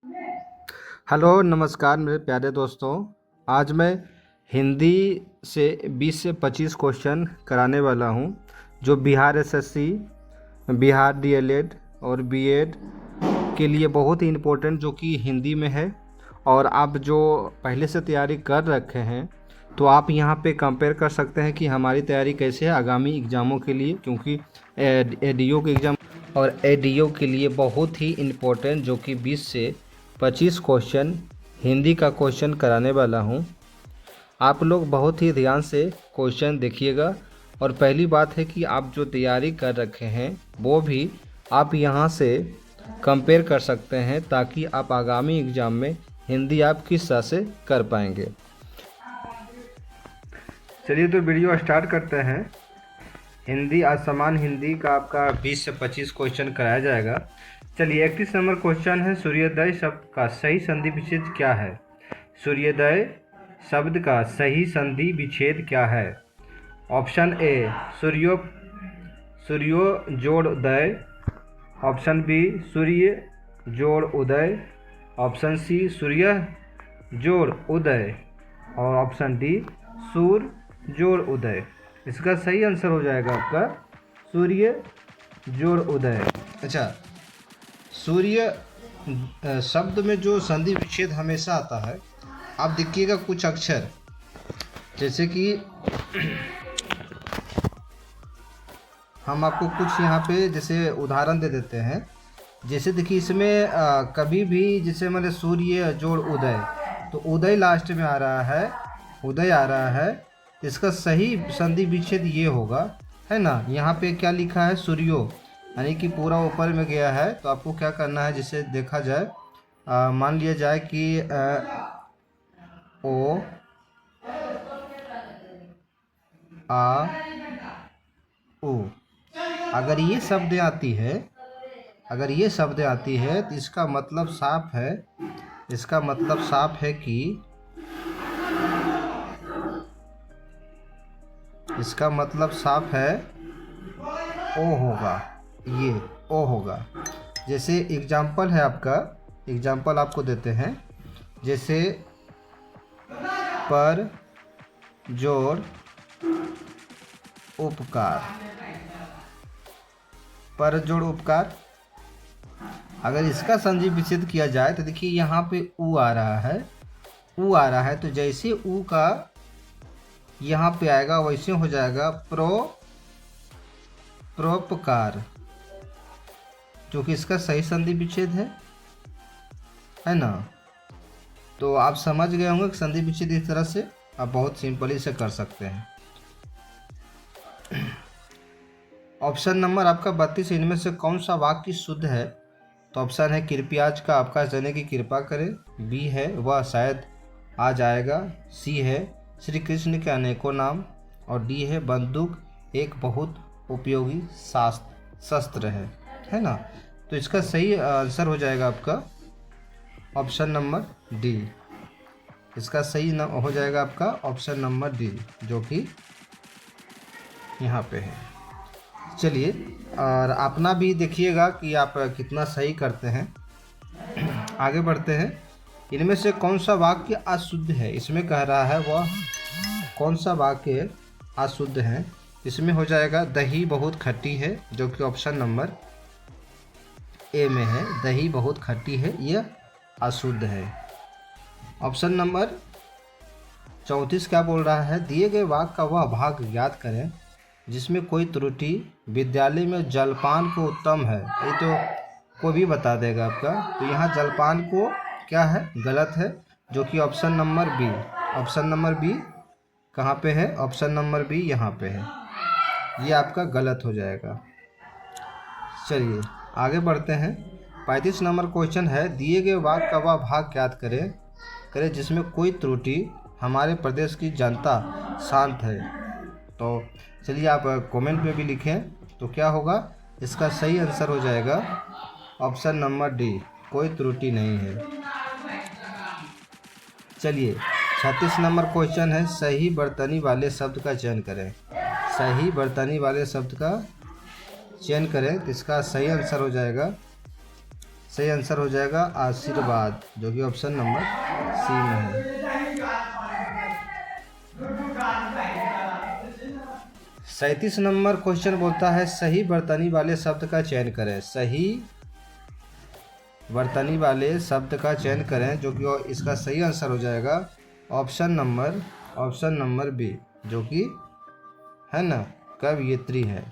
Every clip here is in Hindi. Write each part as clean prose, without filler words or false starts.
हेलो नमस्कार मेरे प्यारे दोस्तों। आज मैं हिंदी से 20 से 25 क्वेश्चन कराने वाला हूं, जो बिहार एसएससी, बिहार डीएलएड और बीएड के लिए बहुत ही इम्पोर्टेंट, जो कि हिंदी में है। और आप जो पहले से तैयारी कर रखे हैं तो आप यहां पे कंपेयर कर सकते हैं कि हमारी तैयारी कैसे है आगामी एग्ज़ामों के लिए, क्योंकि एडीओ के एग्ज़ाम और एडीओ के लिए बहुत ही इम्पोर्टेंट, जो कि 20 से 25 क्वेश्चन हिंदी का क्वेश्चन कराने वाला हूं। आप लोग बहुत ही ध्यान से क्वेश्चन देखिएगा। और पहली बात है कि आप जो तैयारी कर रखे हैं वो भी आप यहां से कंपेयर कर सकते हैं, ताकि आप आगामी एग्ज़ाम में हिंदी आप किस तरह से कर पाएंगे। चलिए तो वीडियो स्टार्ट करते हैं। हिंदी आज समान हिंदी का आपका 20 से 25 क्वेश्चन कराया जाएगा। चलिए 31 नंबर क्वेश्चन है, सूर्योदय शब्द का सही संधि विच्छेद क्या है? सूर्योदय शब्द का सही संधि विच्छेद क्या है? ऑप्शन ए सूर्यो जोड़ उदय, ऑप्शन बी सूर्य जोड़ उदय, ऑप्शन सी सूर्य जोड़ उदय और ऑप्शन डी सूर्य जोड़ उदय। इसका सही आंसर हो जाएगा आपका सूर्य जोड़ उदय। अच्छा, सूर्य शब्द में जो संधि विच्छेद हमेशा आता है, आप देखिएगा कुछ अक्षर, जैसे कि हम आपको कुछ यहाँ पे जैसे उदाहरण दे देते हैं। जैसे देखिए इसमें कभी भी जैसे मैंने सूर्य जोड़ उदय, तो उदय लास्ट में आ रहा है, उदय आ रहा है। इसका सही संधि विच्छेद ये होगा, है ना। यहाँ पे क्या लिखा है? सूर्यो, यानी कि पूरा ऊपर में गया है। तो आपको क्या करना है, जिसे देखा जाए, मान लिया जाए कि ओ आ उ, अगर ये शब्द आती है, अगर ये शब्द आती है तो इसका मतलब साफ है, इसका मतलब साफ है कि इसका मतलब साफ है ओ होगा, ये ओ होगा। जैसे एग्जाम्पल है आपका, एग्जाम्पल आपको देते हैं। जैसे पर जोड़ उपकार, पर जोड़ उपकार, अगर इसका संधि विच्छेद किया जाए तो देखिए यहाँ पे उ आ रहा है, उ आ रहा है। तो जैसे उ का यहाँ पे आएगा वैसे हो जाएगा परोपकार, जो कि इसका सही संधि विच्छेद है ना। तो आप समझ गए होंगे कि संधि विच्छेद इस तरह से आप बहुत सिंपली से कर सकते हैं। ऑप्शन नंबर आपका 32, इनमें से कौन सा वाक्य शुद्ध है? तो ऑप्शन है कृपयाज का आकाश देने की कृपा करें, बी है वह शायद आ जाएगा, सी है श्री कृष्ण के अनेकों नाम, और डी है बंदूक एक बहुत उपयोगी शस्त्र है ना। तो इसका सही आंसर हो जाएगा आपका ऑप्शन नंबर डी। इसका सही हो जाएगा आपका ऑप्शन नंबर डी, जो कि यहाँ पे है। चलिए और अपना भी देखिएगा कि आप कितना सही करते हैं। आगे बढ़ते हैं। इनमें से कौन सा वाक्य अशुद्ध है? इसमें कह रहा है वह कौन सा वाक्य अशुद्ध है। इसमें हो जाएगा दही बहुत खट्टी है, जो कि ऑप्शन नंबर ए में है। दही बहुत खट्टी है, यह अशुद्ध है। ऑप्शन नंबर 34 क्या बोल रहा है? दिए गए वाक्य का वह भाग याद करें जिसमें कोई त्रुटि विद्यालय में जलपान को उत्तम है। ये तो कोई भी बता देगा आपका। तो यहाँ जलपान को क्या है? गलत है, जो कि option number B. Option number B कहाँ पे है? ऑप्शन नंबर बी यहाँ पे है। ये आपका गलत हो जाएगा। चलिए आगे बढ़ते हैं। 35 नंबर क्वेश्चन है, दिए गए वाक्य का वह भाग याद करें जिसमें कोई त्रुटि हमारे प्रदेश की जनता शांत है। तो चलिए आप कमेंट में भी लिखें, तो क्या होगा? इसका सही आंसर हो जाएगा ऑप्शन नंबर डी, कोई त्रुटि नहीं है। चलिए 36 नंबर क्वेश्चन है, सही बर्तनी वाले शब्द का चयन करें। सही बर्तनी वाले शब्द का चयन करें, तो इसका सही आंसर हो जाएगा सही आंसर हो जाएगा आशीर्वाद, जो कि ऑप्शन नंबर सी में है। 37 नंबर क्वेश्चन बोलता है सही वर्तनी वाले शब्द का चयन करें। सही वर्तनी वाले शब्द का चयन करें, जो कि इसका सही आंसर हो जाएगा ऑप्शन नंबर बी, जो कि है ना कवयित्री है।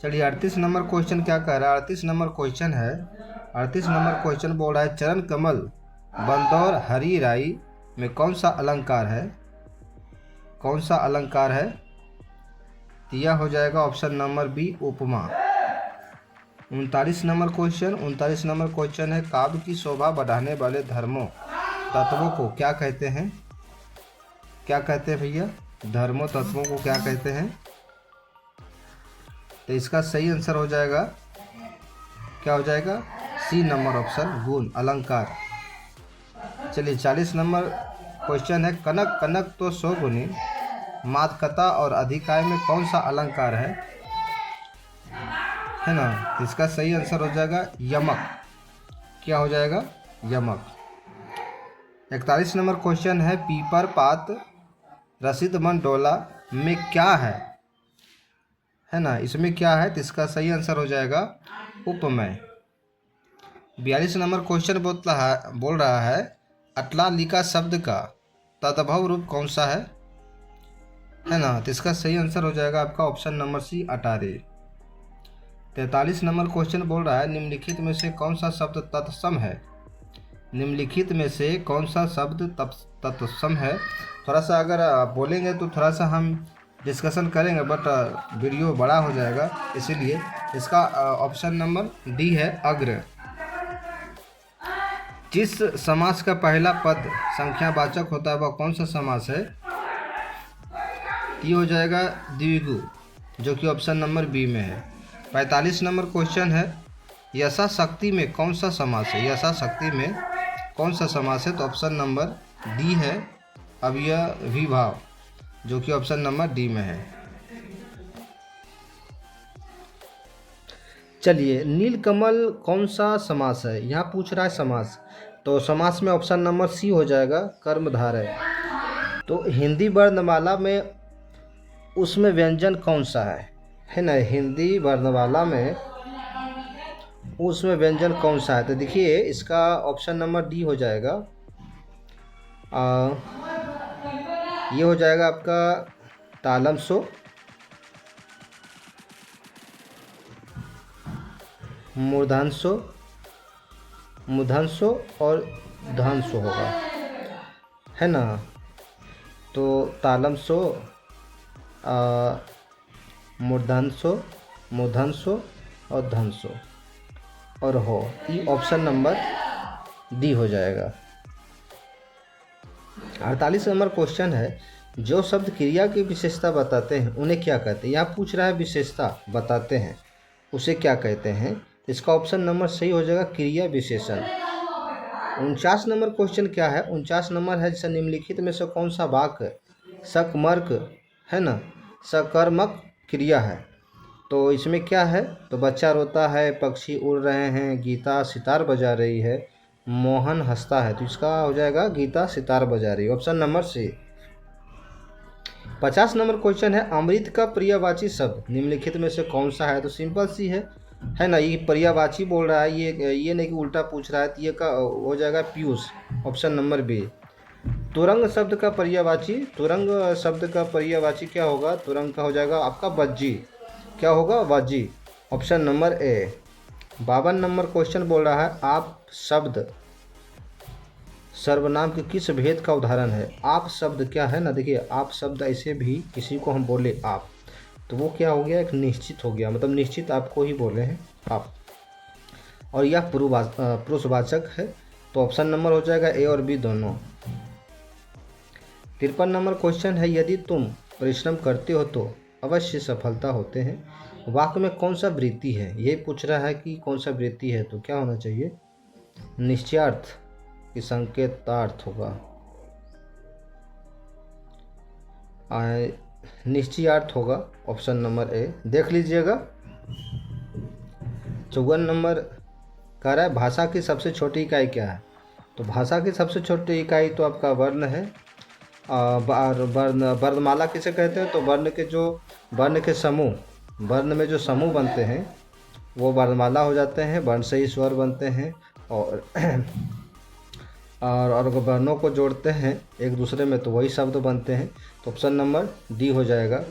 चलिए 38 नंबर क्वेश्चन क्या कह रहा है। 38 नंबर क्वेश्चन बोल रहा है चरण कमल बंदौर हरी राई में कौन सा अलंकार है। तो यह हो जाएगा ऑप्शन नंबर बी उपमा। 39 नंबर क्वेश्चन है काव्य की शोभा बढ़ाने वाले धर्मों तत्वों को क्या कहते हैं। भैया धर्मों तत्वों को क्या कहते हैं। तो इसका सही आंसर हो जाएगा, क्या हो जाएगा, सी नंबर ऑप्शन गुण अलंकार। चलिए 40 नंबर क्वेश्चन है कनक कनक तो सौगुनी मादकता और अधिकाय में कौन सा अलंकार है ना। इसका सही आंसर हो जाएगा यमक। क्या हो जाएगा, यमक। 41 नंबर क्वेश्चन है पीपर पात रसिद मन डोला में क्या है ना, इसमें क्या है। तो इसका सही आंसर हो जाएगा उपमेय। 42 नंबर क्वेश्चन बोल रहा है अट्लालिका शब्द का तद्भव रूप कौन सा है ना। तो इसका सही आंसर हो जाएगा आपका ऑप्शन नंबर सी अटारी। 43 नंबर क्वेश्चन बोल रहा है निम्नलिखित में से कौन सा शब्द तत्सम है। थोड़ा सा अगर आप बोलेंगे तो थोड़ा सा हम डिस्कशन करेंगे, बट वीडियो बड़ा हो जाएगा, इसीलिए इसका ऑप्शन नंबर डी है अग्र। जिस समास का पहला पद संख्यावाचक होता है वह कौन सा समास है। ये हो जाएगा द्विगु, जो कि ऑप्शन नंबर बी में है। 45 नंबर क्वेश्चन है यशाशक्ति में कौन सा समास है। तो ऑप्शन नंबर डी है अव्ययीभाव, जो कि ऑप्शन नंबर डी में है। चलिए नीलकमल कौन सा समास है, यहाँ पूछ रहा है समास। तो समास में ऑप्शन नंबर सी हो जाएगा कर्मधारय। तो हिंदी वर्णमाला में उसमें व्यंजन कौन सा है ना, हिंदी वर्णमाला में उसमें व्यंजन कौन सा है। तो देखिए इसका ऑप्शन नंबर डी हो जाएगा, ये हो जाएगा आपका तालम सो, मूर्धांशो और धांशो होगा, है ना। तो तालम सो, मूर्धांशो और धंसो और हो, ये ऑप्शन नंबर डी हो जाएगा। 48 नंबर क्वेश्चन है जो शब्द क्रिया की विशेषता बताते हैं उन्हें क्या कहते हैं। यहाँ पूछ रहा है विशेषता बताते हैं उसे क्या कहते हैं। इसका ऑप्शन नंबर सही हो जाएगा क्रिया विशेषण। 49 नंबर क्वेश्चन क्या है, 49 नंबर है जैसे निम्नलिखित में से कौन सा वाक्य सकर्मक है ना, सकर्मक क्रिया है। तो इसमें क्या है, तो बच्चा रोता है, पक्षी उड़ रहे हैं, गीता सितार बजा रही है, मोहन हंसता है। तो इसका हो जाएगा गीता सितार बजा रही है, option number C. 50 number question है अमृत का पर्यायवाची शब्द निम्नलिखित में से कौन सा है। तो सिंपल सी है ना, ये पर्यायवाची बोल रहा है, ये नहीं कि उल्टा पूछ रहा है। तो ये का हो जाएगा पीयूष, ऑप्शन नंबर बी। तुरंग शब्द का पर्यायवाची क्या होगा। तुरंग का हो जाएगा आपका बज्जी, क्या होगा वाजी, option number A. 52 number question बोल रहा है आप शब्द सर्वनाम के किस भेद का उदाहरण है। आप शब्द क्या है ना, देखिए आप शब्द ऐसे भी किसी को हम बोले आप, तो वो क्या हो गया, एक निश्चित हो गया, मतलब निश्चित आपको ही बोले हैं आप, और यह पुरुषवाचक है। तो ऑप्शन नंबर हो जाएगा ए और बी दोनों। 53 नंबर क्वेश्चन है यदि तुम परिश्रम करते हो तो अवश्य सफलता होते हैं। वाक्य में कौन सा वृत्ति है, ये पूछ रहा है कि कौन सा वृत्ति है। तो क्या होना चाहिए, निश्चयार्थ की संकेतार्थ होगा, निश्चयार्थ होगा, ऑप्शन नंबर ए। देख लीजिएगा 54 नंबर कह रहा है भाषा की सबसे छोटी इकाई क्या है। तो भाषा की सबसे छोटी इकाई तो आपका वर्ण है। वर्णमाला किसे कहते हैं, तो वर्ण के समूह, वर्ण में जो समूह बनते हैं वो वर्णमाला हो जाते हैं। वर्ण से ही स्वर बनते हैं और और वर्णों को जोड़ते हैं एक दूसरे में तो वही शब्द बनते हैं। तो ऑप्शन नंबर डी हो जाएगा।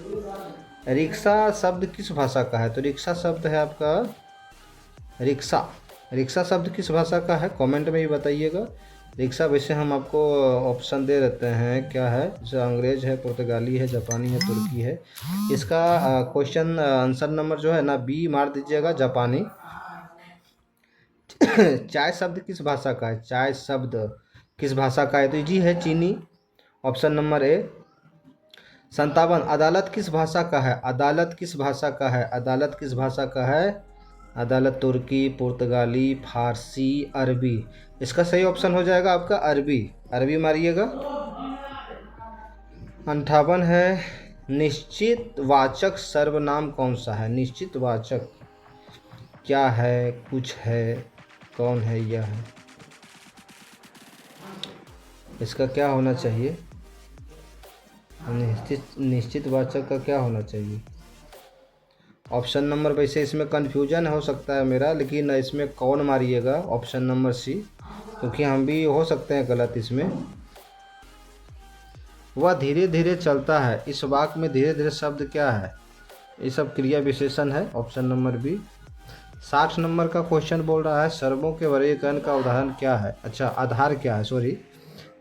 रिक्शा शब्द किस भाषा का है, तो रिक्शा शब्द है आपका रिक्शा। रिक्शा शब्द किस भाषा का है, कमेंट में भी बताइएगा। रिक्शा वैसे हम आपको ऑप्शन दे देते हैं, क्या है, जैसे अंग्रेज है, पुर्तगाली है, जापानी है, तुर्की है। इसका क्वेश्चन आंसर नंबर जो है ना बी मार दीजिएगा, जापानी। चाय शब्द किस भाषा का है, चाय शब्द किस भाषा का है, तो जी है चीनी, ऑप्शन नंबर ए। 57 अदालत किस भाषा का है, अदालत किस भाषा का है, अदालत किस भाषा का है, अदालत तुर्की, पुर्तगाली, फारसी, अरबी। इसका सही ऑप्शन हो जाएगा आपका अरबी, अरबी मारिएगा। 58 है निश्चित वाचक सर्वनाम कौन सा है, निश्चित वाचक क्या है, कुछ है, कौन है, यह है, इसका क्या होना चाहिए, निश्चित वाचक का क्या होना चाहिए। ऑप्शन नंबर, वैसे इसमें कन्फ्यूजन हो सकता है मेरा, लेकिन इसमें कौन मारिएगा, ऑप्शन नंबर सी, क्योंकि हम भी हो सकते हैं गलत इसमें। वह धीरे धीरे चलता है, इस वाक्य में धीरे धीरे शब्द क्या है, ये सब क्रिया विशेषण है, ऑप्शन नंबर बी। 60 नंबर का क्वेश्चन बोल रहा है सर्वों के वर्गीकरण का उदाहरण क्या है, अच्छा आधार क्या है, सॉरी,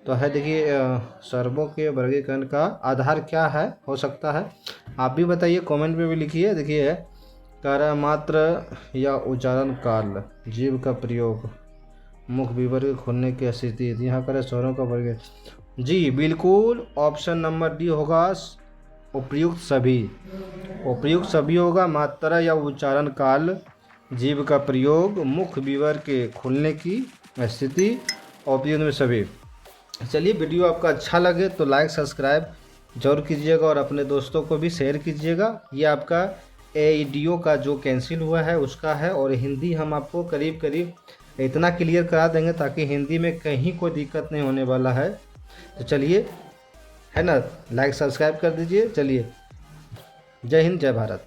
तो है देखिए सर्वों के वर्गीकरण का आधार क्या है, हो सकता है आप भी बताइए, कमेंट में भी लिखिए। देखिए कह मात्र या उच्चारण काल, जीव का प्रयोग, मुख विवर्ग खोलने की स्थिति, यहाँ करें स्वरों का वर्ग, जी बिल्कुल ऑप्शन नंबर डी होगा, उपयुक्त सभी, उपयुक्त सभी होगा। मात्रा या उच्चारण काल, जीव का प्रयोग, मुख विवर्ग के खुलने की स्थिति, उपयुक्त में सभी। चलिए वीडियो आपका अच्छा लगे तो लाइक सब्सक्राइब जरूर कीजिएगा और अपने दोस्तों को भी शेयर कीजिएगा। ये आपका एईडीओ का जो कैंसिल हुआ है उसका है, और हिंदी हम आपको करीब करीब इतना क्लियर करा देंगे ताकि हिंदी में कहीं कोई दिक्कत नहीं होने वाला है। तो चलिए, है ना, लाइक सब्सक्राइब कर दीजिए। चलिए, जय हिंद, जय भारत।